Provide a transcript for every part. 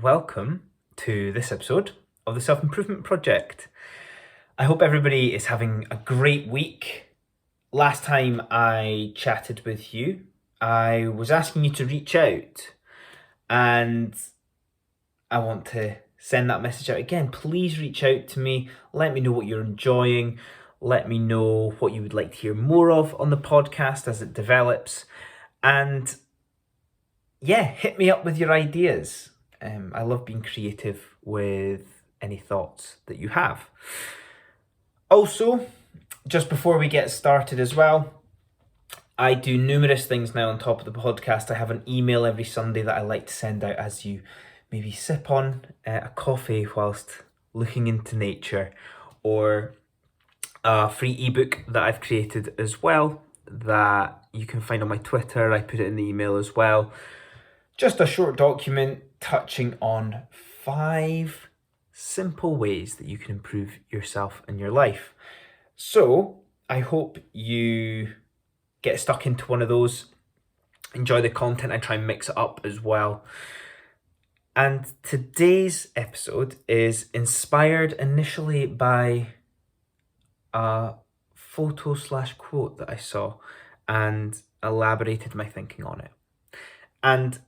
welcome to this episode of the Self-Improvement Project. I hope everybody is having a great week. Last time I chatted with you, I was asking you to reach out, and I want to send that message out again. Please reach out to me. Let me know what you're enjoying. Let me know what you would like to hear more of on the podcast as it develops. And yeah, hit me up with your ideas. I love being creative with any thoughts that you have. Also, just before we get started as well, I do numerous things now on top of the podcast. I have an email every Sunday that I like to send out as you maybe sip on a coffee whilst looking into nature, or a free ebook that I've created as well that you can find on my Twitter. I put it in the email as well. Just a short document touching on 5 simple ways that you can improve yourself and your life. So I hope you get stuck into one of those, enjoy the content. I try and mix it up as well. And today's episode is inspired initially by a photo/quote that I saw and elaborated my thinking on it. And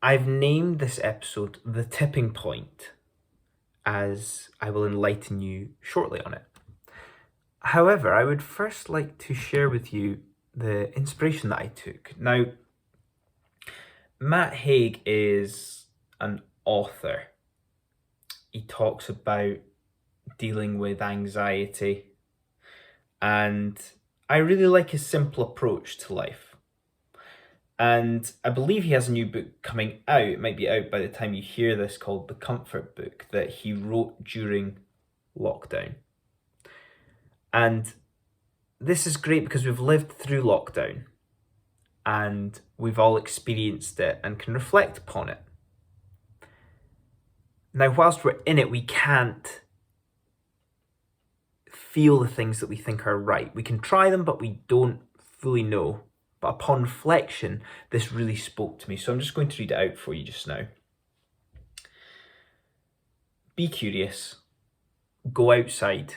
I've named this episode The Tipping Point, as I will enlighten you shortly on it. However, I would first like to share with you the inspiration that I took. Now, Matt Haig is an author. He talks about dealing with anxiety, and I really like his simple approach to life. And I believe he has a new book coming out. It might be out by the time you hear this, called The Comfort Book, that he wrote during lockdown. And this is great because we've lived through lockdown and we've all experienced it and can reflect upon it. Now, whilst we're in it, we can't feel the things that we think are right. We can try them, but we don't fully know. But upon reflection, this really spoke to me. So I'm just going to read it out for you just now. Be curious. Go outside.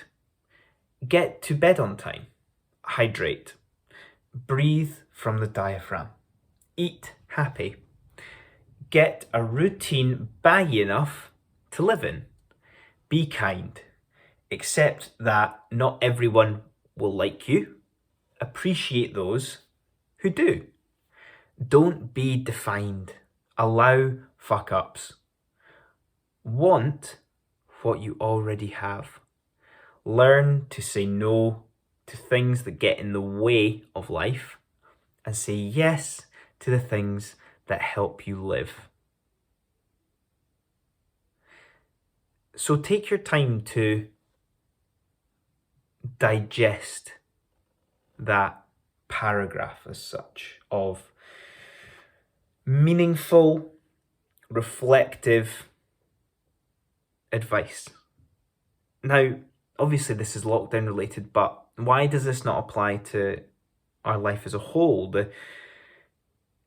Get to bed on time. Hydrate. Breathe from the diaphragm. Eat happy. Get a routine baggy enough to live in. Be kind. Accept that not everyone will like you. Appreciate those who do. Don't be defined. Allow fuck ups. Want what you already have. Learn to say no to things that get in the way of life, and say yes to the things that help you live. So take your time to digest that paragraph as such of meaningful, reflective advice. Now, obviously this is lockdown related, but why does this not apply to our life as a whole? The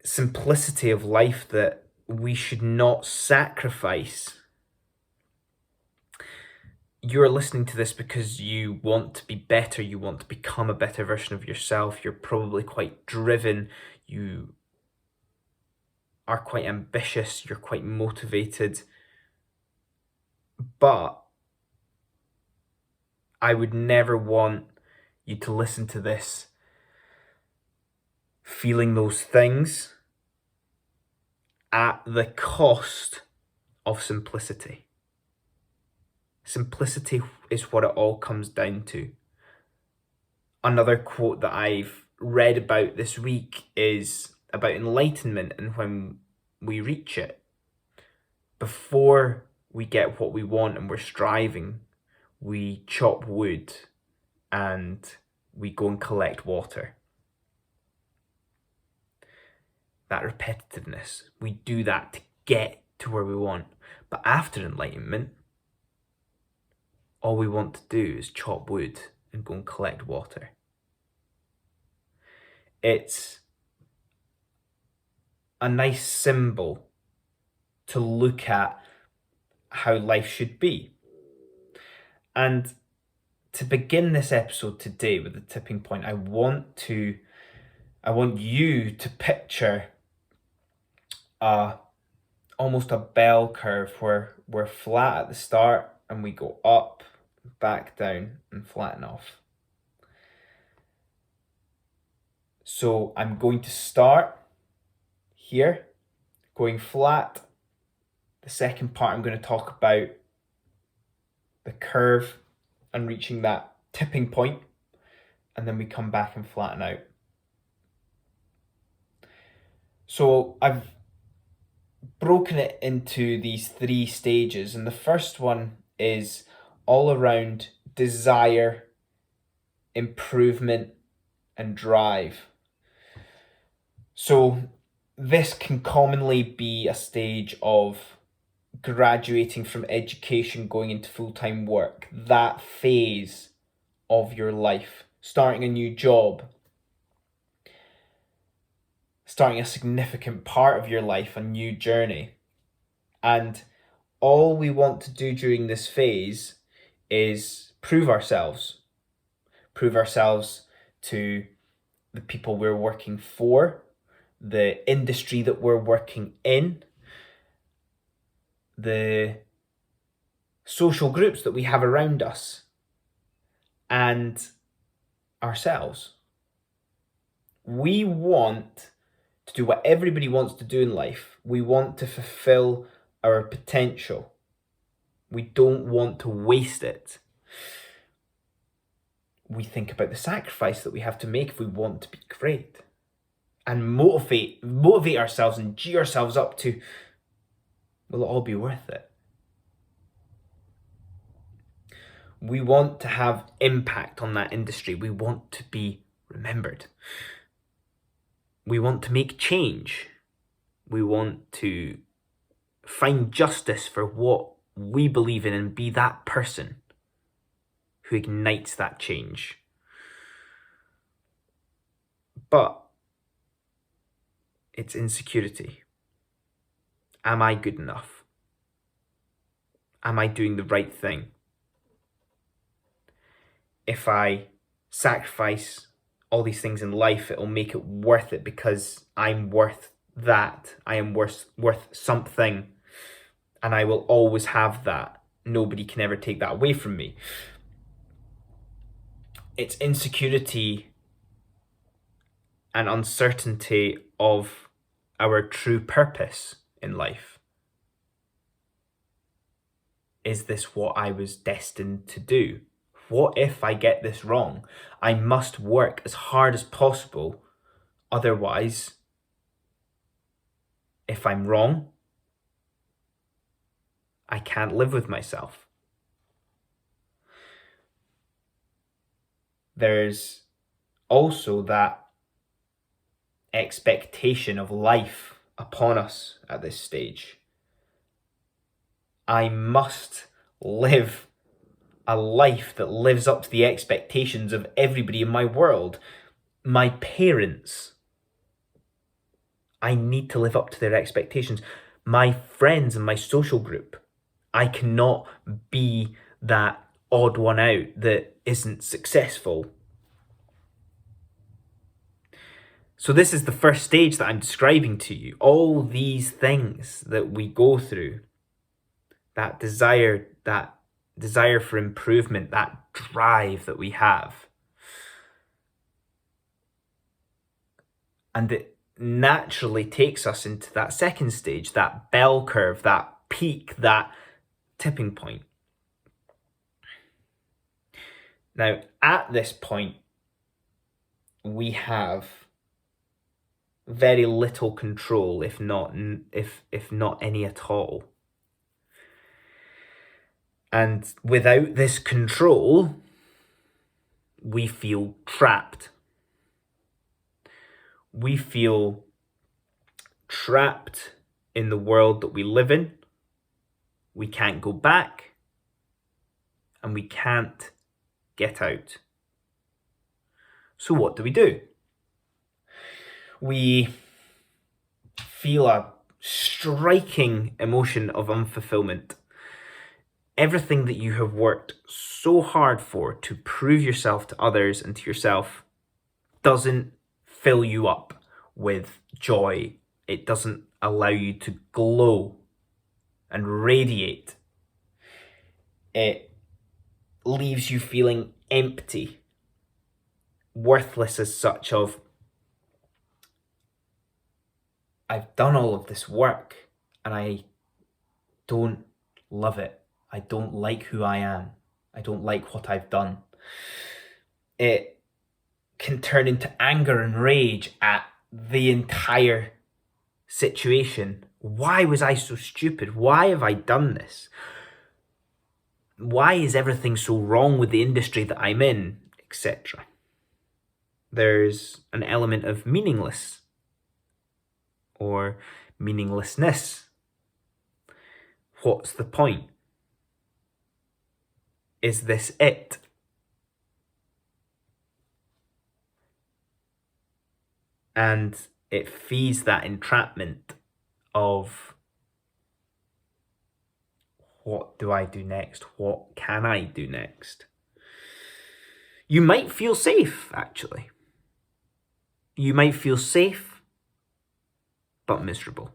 simplicity of life that we should not sacrifice. You're listening to this because you want to be better, you want to become a better version of yourself. You're probably quite driven, you are quite ambitious, you're quite motivated. But I would never want you to listen to this feeling those things at the cost of simplicity. Simplicity is what it all comes down to. Another quote that I've read about this week is about enlightenment, and when we reach it, before we get what we want and we're striving, we chop wood and we go and collect water. That repetitiveness, we do that to get to where we want. But after enlightenment, all we want to do is chop wood and go and collect water. It's a nice symbol to look at how life should be. And to begin this episode today with the tipping point, I want you to picture almost a bell curve where we're flat at the start and we go up, back down, and flatten off. So I'm going to start here, going flat. The second part, I'm going to talk about the curve and reaching that tipping point, and then we come back and flatten out. So I've broken it into these 3 stages, and the first one is all around desire, improvement, and drive. So this can commonly be a stage of graduating from education, going into full-time work, that phase of your life, starting a new job, starting a significant part of your life, a new journey. And all we want to do during this phase is prove ourselves to the people we're working for, the industry that we're working in, the social groups that we have around us, and ourselves. We want to do what everybody wants to do in life. We want to fulfill our potential. We don't want to waste it. We think about the sacrifice that we have to make if we want to be great, and motivate ourselves and G ourselves up to, will it all be worth it? We want to have impact on that industry. We want to be remembered. We want to make change. We want to find justice for what we believe in and be that person who ignites that change. But it's insecurity. Am I good enough? Am I doing the right thing? If I sacrifice all these things in life, it'll make it worth it because I'm worth that. I am worth something, and I will always have that. Nobody can ever take that away from me. It's insecurity and uncertainty of our true purpose in life. Is this what I was destined to do? What if I get this wrong? I must work as hard as possible. Otherwise, if I'm wrong, I can't live with myself. There's also that expectation of life upon us at this stage. I must live a life that lives up to the expectations of everybody in my world. My parents, I need to live up to their expectations. My friends and my social group, I cannot be that odd one out that isn't successful. So this is the first stage that I'm describing to you. All these things that we go through, that desire for improvement, that drive that we have. And it naturally takes us into that second stage, that bell curve, that peak, that tipping point. Now, at this point, we have very little control, if not any at all. And without this control, we feel trapped. We feel trapped in the world that we live in. We can't go back, and we can't get out. So what do? We feel a striking emotion of unfulfillment. everything that you have worked so hard for to prove yourself to others and to yourself doesn't fill you up with joy. It doesn't allow you to glow and radiate. It leaves you feeling empty, worthless as such of, I've done all of this work and I don't love it. I don't like who I am. I don't like what I've done. It can turn into anger and rage at the entire situation. Why was I so stupid? Why have I done this? Why is everything so wrong with the industry that I'm in, etc.? There's an element of meaningless or meaninglessness. What's the point? Is this it? And it feeds that entrapment of, what do I do next? What can I do next? You might feel safe, actually. You might feel safe, but miserable.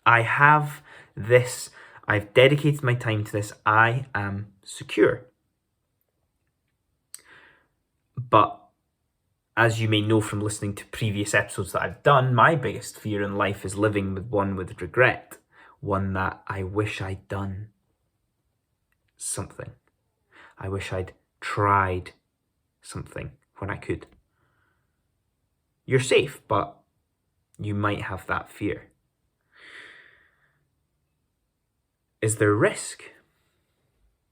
I have this, I've dedicated my time to this, I am secure. But as you may know from listening to previous episodes that I've done, my biggest fear in life is living with regret. One that I wish I'd done something. I wish I'd tried something when I could. You're safe, but you might have that fear. Is there risk?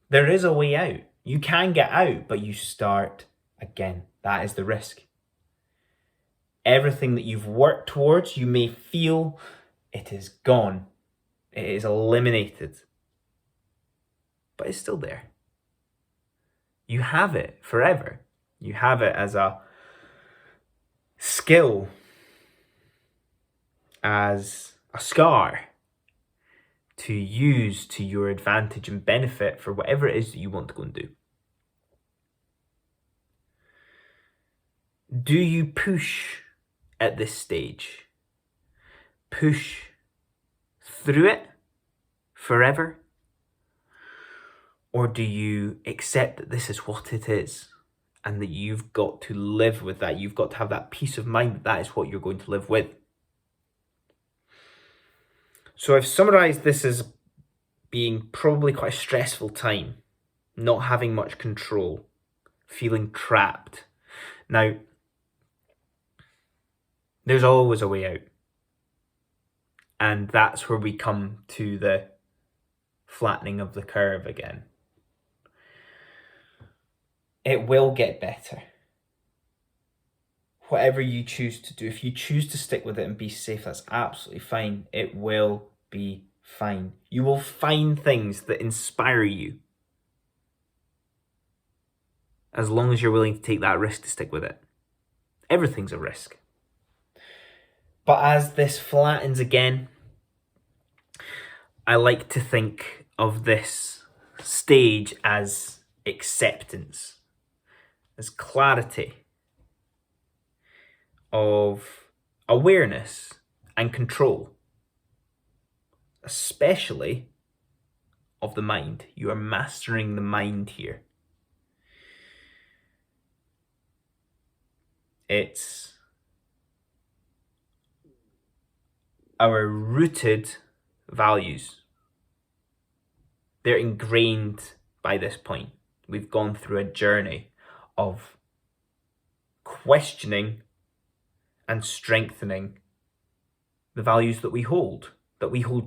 There is a way out. You can get out, but you start again. That is the risk. Everything that you've worked towards, you may feel it is gone. It is eliminated. But it's still there. You have it forever. You have it as a skill, as a scar to use to your advantage and benefit for whatever it is that you want to go and do. Do you push at this stage? Push through it forever? Or do you accept that this is what it is and that you've got to live with that? You've got to have that peace of mind that that is what you're going to live with. So I've summarised this as being probably quite a stressful time, not having much control, feeling trapped. Now, there's always a way out. And that's where we come to the flattening of the curve again. It will get better. Whatever you choose to do, if you choose to stick with it and be safe, that's absolutely fine. It will be fine. You will find things that inspire you, as long as you're willing to take that risk to stick with it. Everything's a risk. But as this flattens again, I like to think of this stage as acceptance, as clarity of awareness and control, especially of the mind. You are mastering the mind here. It's our rooted values. They're ingrained by this point. We've gone through a journey of questioning and strengthening the values that we hold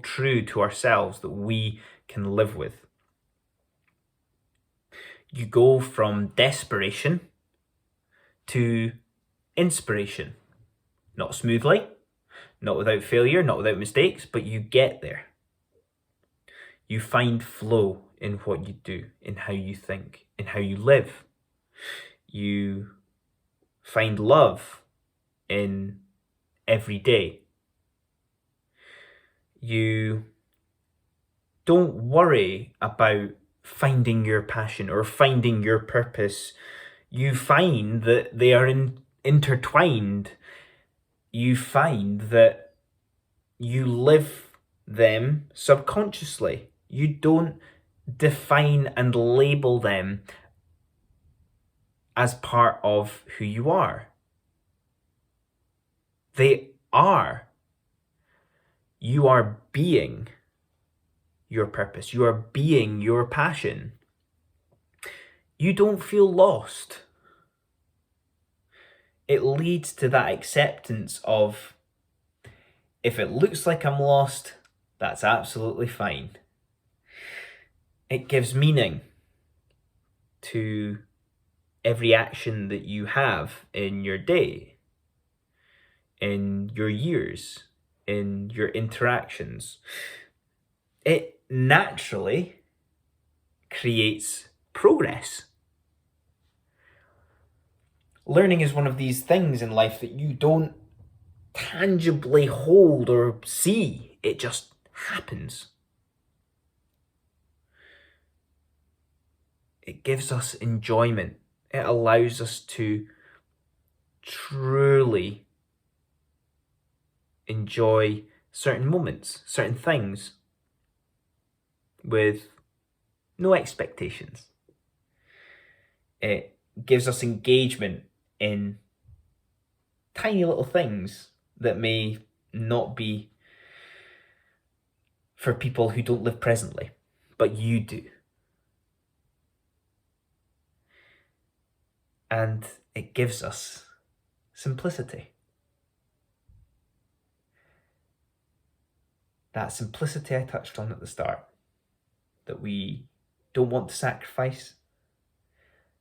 true to ourselves, that we can live with. You go from desperation to inspiration. Not smoothly, not without failure, not without mistakes, but you get there. You find flow in what you do, in how you think, in how you live. You find love in every day. You Don't worry about finding your passion or finding your purpose. You find that they are intertwined. You find that you live them subconsciously. You don't define and label them as part of who you are. They are. You are being your purpose. You are being your passion. You don't feel lost. It leads to that acceptance of, if it looks like I'm lost, that's absolutely fine. It gives meaning to every action that you have in your day, in your years, in your interactions. It naturally creates progress. Learning is one of these things in life that you don't tangibly hold or see. It just happens. It gives us enjoyment. It allows us to truly enjoy certain moments, certain things, with no expectations. It gives us engagement in tiny little things that may not be for people who don't live presently, but you do. And it gives us simplicity. That simplicity I touched on at the start, that we don't want to sacrifice,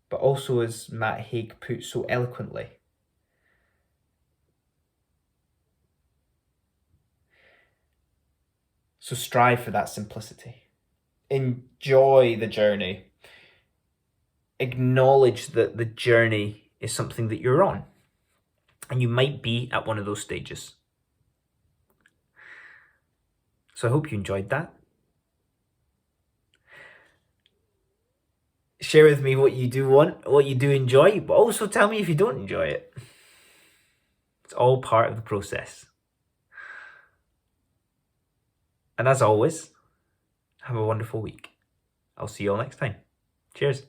but also, as Matt Haig put so eloquently, so strive for that simplicity. Enjoy the journey. Acknowledge that the journey is something that you're on, and you might be at one of those stages. So I hope you enjoyed that. Share with me what you do want, what you do enjoy, but also tell me if you don't enjoy it. It's all part of the process. And as always, have a wonderful week. I'll see you all next time. Cheers.